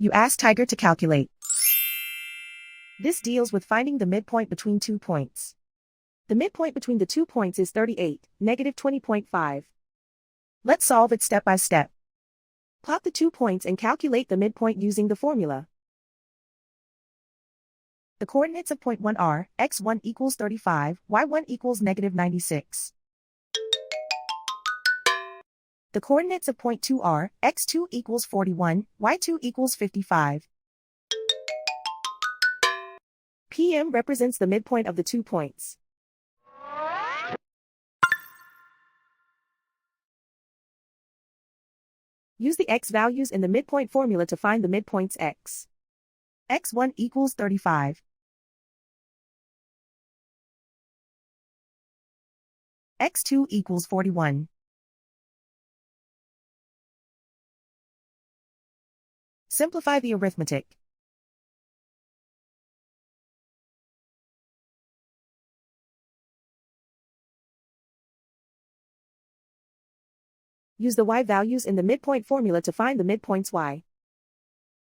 You ask Tiger to calculate. This deals with finding the midpoint between 2 points. The midpoint between the 2 points is 38, negative 20.5. Let's solve it step by step. Plot the 2 points and calculate the midpoint using the formula. The coordinates of point 1 are, x1 equals 35, y1 equals negative 96. The coordinates of point 2 are, x2 equals 41, y2 equals 55. PM represents the midpoint of the 2 points. Use the x values in the midpoint formula to find the midpoints x. x1 equals 35. x2 equals 41. Simplify the arithmetic. Use the y values in the midpoint formula to find the midpoints y.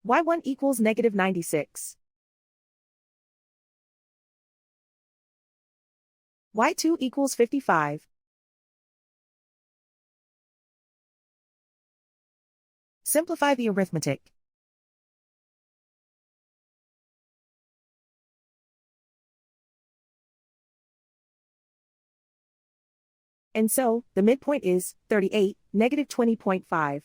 y1 equals negative 96. y2 equals 55. Simplify the arithmetic. And so, the midpoint is 38, negative 20.5.